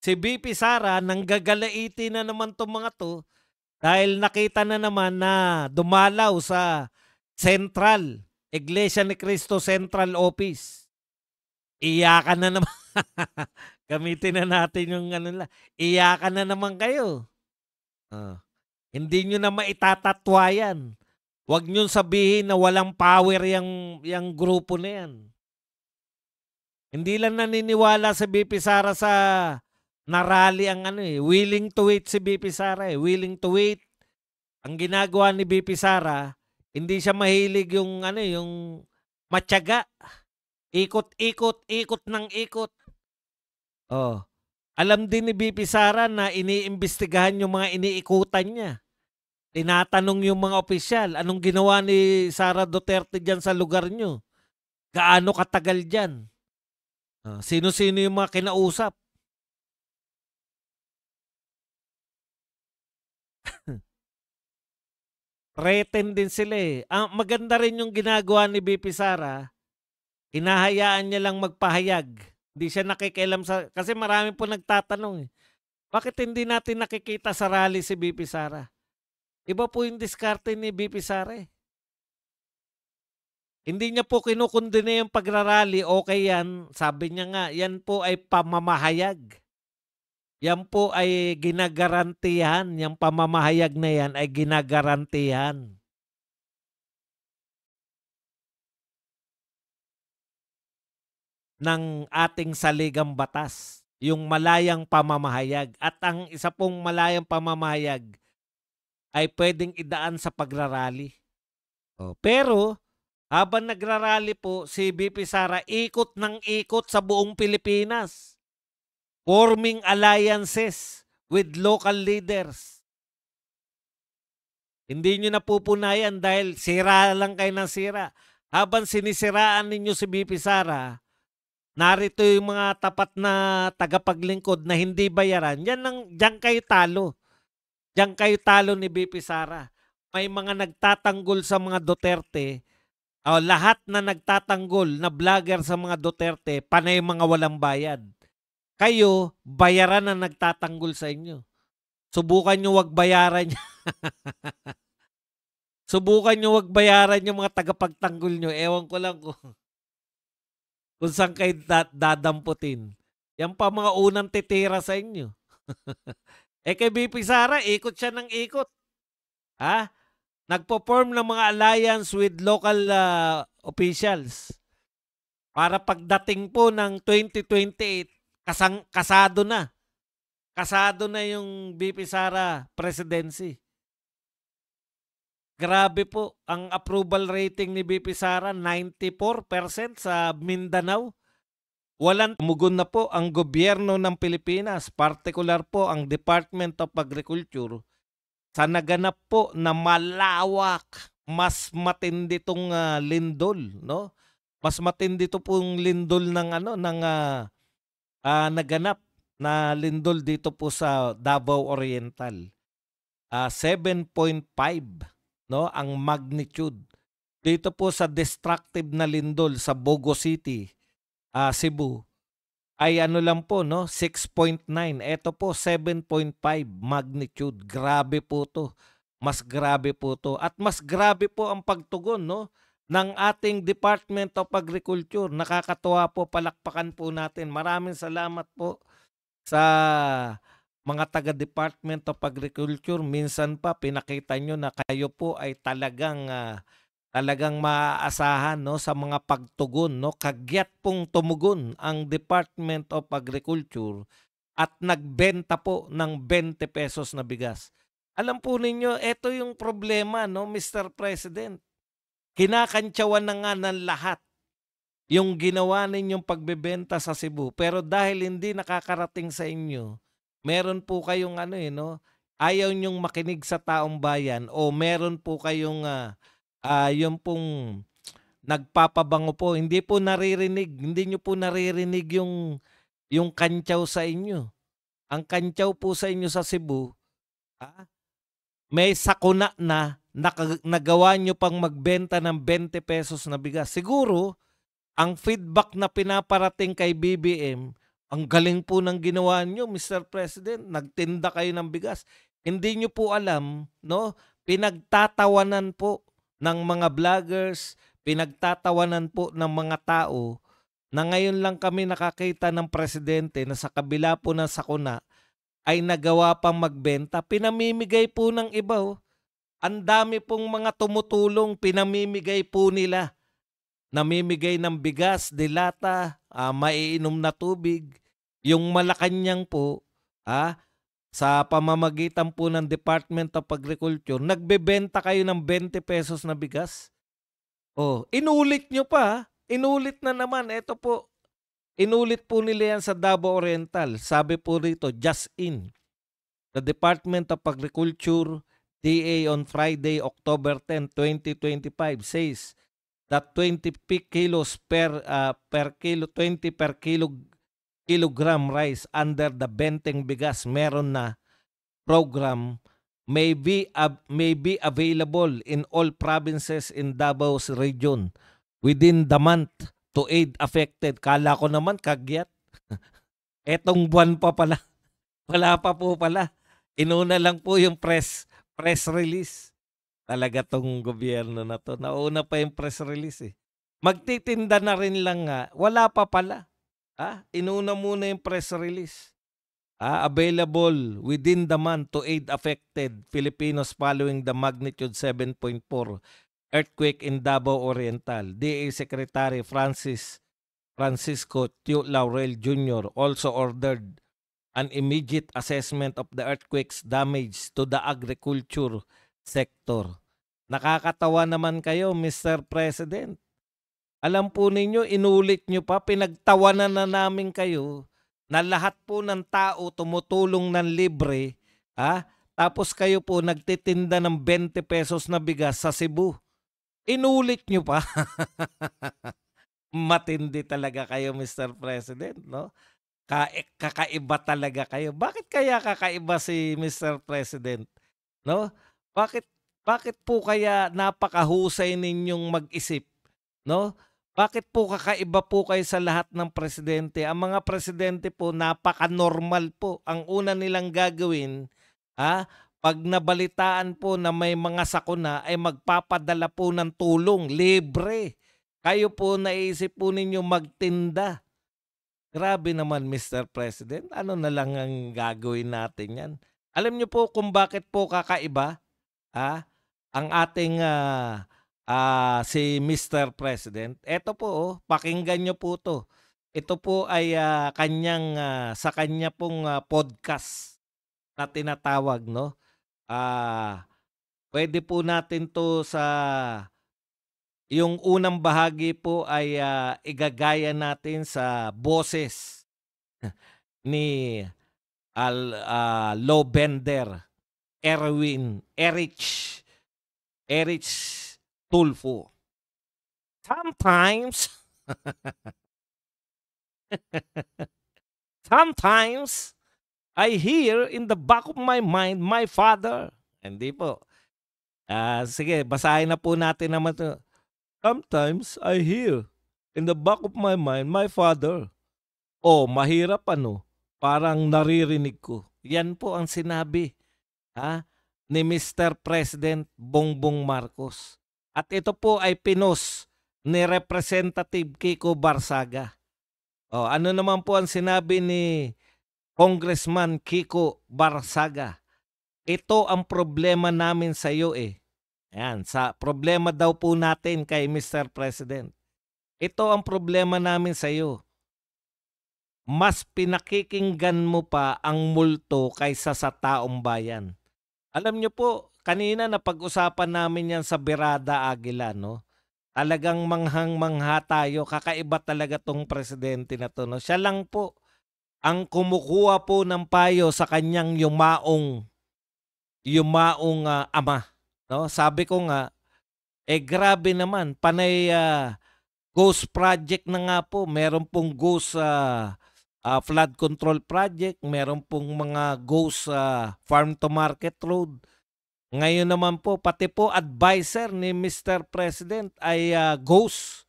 Si BP Sara, nanggagalaiti na naman itong mga to dahil nakita na naman na dumalaw sa Central, Iglesia ni Cristo Central Office. Iyakan na naman. Gamitin na natin yung ano nila. Iyakan na naman kayo. Hindi nyo na maitatatwa yan. Huwag nyo sabihin na walang power yung grupo na yan. Hindi lang naniniwala sa BP Sara sa narally ang ano eh. Willing to wait si BP Sara eh. Willing to wait. Ang ginagawa ni BP Sara, hindi siya mahilig yung ano yung matyaga. Ikot-ikot, ikot ng ikot. Oh. Alam din ni BP Sara na iniimbestigahan yung mga iniikutan niya. Tinatanong yung mga opisyal, anong ginawa ni Sara Duterte dyan sa lugar nyo? Gaano katagal dyan? Sino-sino yung mga kinausap? Threaten din sila eh. Maganda rin yung ginagawa ni BP Sara. Hinahayaan niya lang magpahayag. Hindi siya nakikialam sa... Kasi marami po nagtatanong eh. Bakit hindi natin nakikita sa rally si BP Sara? Iba po yung diskarte ni BP Sara eh. Hindi niya po kinukundina yung pagrarally. Okay yan. Sabi niya nga, yan po ay pamamahayag. Yan po ay ginagarantihan. Yung pamamahayag na yan ay ginagarantihan. Ng ating saligang batas. Yung malayang pamamahayag. At ang isa pong malayang pamamahayag ay pwedeng idaan sa pagrarally. Pero, habang nagrarally po, si BP Sara ikot ng ikot sa buong Pilipinas. Forming alliances with local leaders. Hindi nyo napupunayan dahil sira lang kayo ng sira. Habang sinisiraan ninyo si BP Sara, narito yung mga tapat na tagapaglingkod na hindi bayaran. Diyan kayo talo. Diyan kayo talo ni BP Sara. May mga nagtatanggol sa mga Duterte. Lahat na nagtatanggol na vlogger sa mga Duterte, panay mga walang bayad. Kayo, bayaran na nagtatanggol sa inyo. Subukan nyo wag bayaran. Subukan nyo wag bayaran yung mga tagapagtanggol nyo. Ewan ko lang kung saan kayo dadamputin. Yan pa mga unang titira sa inyo. Kay BP Sara, ikot siya ng ikot. Nagpo-form ng mga alliance with local officials. Para pagdating po ng 2028, kasado na. Kasado na yung BP Sara presidency. Grabe po, ang approval rating ni BP Sara, 94% sa Mindanao. Walang tumugon na po ang gobyerno ng Pilipinas, partikular po ang Department of Agriculture, sa naganap po na malawak, mas matindi tong lindol, no? Mas matindi to pong lindol ng naganap na lindol dito po sa Davao Oriental. 7.5, no, ang magnitude. Dito po sa destructive na lindol sa Bogo City, Cebu, ay ano lang po, no, 6.9. Ito po 7.5 magnitude. Grabe po to. Mas grabe po to. At mas grabe po ang pagtugon, no, ng ating Department of Agriculture. Nakakatuwa po, palakpakan po natin. Maraming salamat po sa mga taga-Department of Agriculture. Minsan pa pinakita nyo na kayo po ay talagang maaasahan, no, sa mga pagtugon, no. Kagyat pong tumugon ang Department of Agriculture at nagbenta po ng 20 pesos na bigas. Alam po ninyo, ito yung problema, no, Mr. President. Kinakantsawan na nga ng lahat yung ginawa ninyong pagbebenta sa Cebu. Pero dahil hindi nakakarating sa inyo, meron po kayong no, ayaw nyong makinig sa taong bayan, o meron po kayong yung pong nagpapabango po, hindi po naririnig, hindi nyo po naririnig yung kantsaw sa inyo. Ang kantsaw po sa inyo sa Cebu, may sakuna na nagawa nyo pang magbenta ng 20 pesos na bigas. Siguro, ang feedback na pinaparating kay BBM, Ang galing po ng ginawa niyo, Mr. President, nagtinda kayo ng bigas. Hindi niyo po alam, no? Pinagtatawanan po ng mga vloggers, pinagtatawanan po ng mga tao na ngayon lang kami nakakita ng presidente na sa kabila po ng sakuna ay nagawa pang magbenta. Pinamimigay po ng iba, oh. Ang dami pong mga tumutulong, pinamimigay po nila. Namimigay ng bigas, dilata, maiinom na tubig. Yung Malacanang po, sa pamamagitan po ng Department of Agriculture, nagbebenta kayo ng 20 pesos na bigas. Oh, inulit nyo pa. Inulit na naman. Ito po, inulit po nila yan sa Davao Oriental. Sabi po rito, just in. The Department of Agriculture, DA on Friday, October 10, 2025 says that 20 kilos per kilo, 20 per kilogram rice under the Benteng Bigas meron na program may be available in all provinces in Davao's region within the month to aid affected. Kala ko naman kagyat. Etong buwan pa pala. Wala pa po pala. Inuna lang po yung press release. Talaga tong gobyerno na to. Nauna pa yung press release eh. Magtitinda na rin lang nga. Wala pa pala. Inuna muna yung press release. Available within the month to aid affected Filipinos following the magnitude 7.4 earthquake in Davao Oriental. DA Secretary Francisco Tio Laurel Jr. also ordered an immediate assessment of the earthquake's damage to the agriculture sector. Nakakatawa naman kayo, Mr. President. Alam po ninyo, inulit nyo pa, pinagtawanan na namin kayo na lahat po ng tao tumutulong ng libre, tapos kayo po nagtitinda ng 20 pesos na bigas sa Cebu. Inulit nyo pa. Matindi talaga kayo, Mr. President, no? Kakaiba talaga kayo. Bakit kaya kakaiba si Mr. President? No? Bakit po kaya napakahusay ninyong mag-isip? No? Bakit po kakaiba po kayo sa lahat ng presidente? Ang mga presidente po napaka-normal po. Ang una nilang gagawin, pag nabalitaan po na may mga sakuna ay magpapadala po ng tulong, libre. Kayo po naisip po ninyo magtinda. Grabe naman, Mr. President. Ano na lang ang gagawin natin yan? Alam niyo po kung bakit po kakaiba ang ating si Mr. President? Ito po, pakinggan niyo po to. Ito po ay sa kanya pong podcast na tinatawag, no? Pwede po natin to sa yung unang bahagi po ay igagaya natin sa boses ni law bender Erich Tulfo. Sometimes I hear in the back of my mind my father. Hindi po. Sige, basahin na po natin naman to. Sometimes I hear in the back of my mind my father. Mahirap ano? Parang naririnig ko. Yan po ang sinabi ni Mr. President Bongbong Marcos. At ito po ay pinos ni Representative Kiko Barsaga. Ano naman po ang sinabi ni Congressman Kiko Barsaga? Ito ang problema namin sa iyo eh. Ayan, sa problema daw po natin kay Mr. President. Ito ang problema namin sa iyo. Mas pinakikinggan mo pa ang multo kaysa sa taong bayan. Alam niyo po, kanina napag-usapan namin yan sa Berada Aguila, no? Talagang manghang-mangha tayo. Kakaiba talaga tong presidente na to, no? Siya lang po ang kumukuha po ng payo sa kanyang yumaong ama. No? Sabi ko nga, grabe naman, panay ghost project na nga po. Meron pong ghost flood control project, meron pong mga ghost farm to market road. Ngayon naman po, pati po advisor ni Mr. President ay ghost.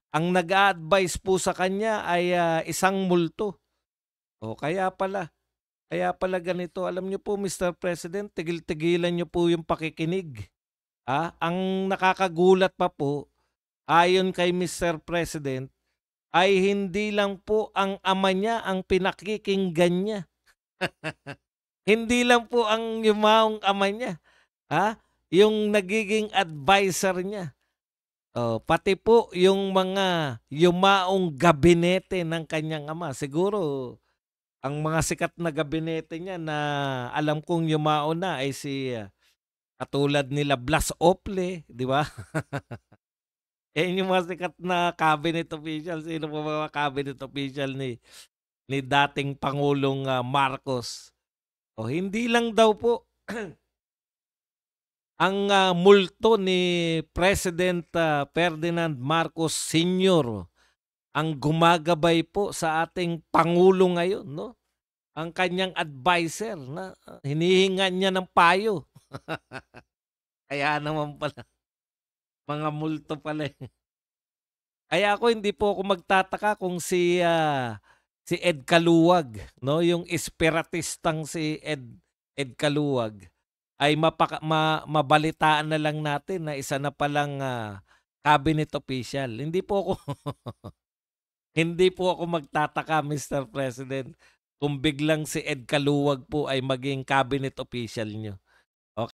ang nag-a-advise po sa kanya ay isang multo. O kaya pala ganito. Alam niyo po, Mr. President, tigil-tigilan niyo po yung pakikinig. Ang nakakagulat pa po, ayon kay Mr. President, ay hindi lang po ang ama niya ang pinakikinggan niya. Hindi lang po ang yumaong ama niya, yung nagiging advisor niya. Pati po yung mga yumaong gabinete ng kanyang ama. Siguro ang mga sikat na gabinete niya na alam kong yumao na ay si katulad nila Blas Ople, di ba? Yung mga sikat na cabinet official. Sino po mga cabinet official ni dating Pangulong Marcos? Hindi lang daw po ang multo ni President Ferdinand Marcos Sr. ang gumagabay po sa ating Pangulo ngayon, no? Ang kanyang advisor na hinihingan niya ng payo. Kaya naman pala, mga multo pala. Kaya ako hindi po ako magtataka kung si Ed Caluwag, no, yung espiratistang si Ed Caluwag ay mabalitaan na lang natin na isa na palang cabinet official. Hindi po ako hindi po ako magtataka, Mr. President, kung biglang si Ed Caluwag po ay maging cabinet official nyo.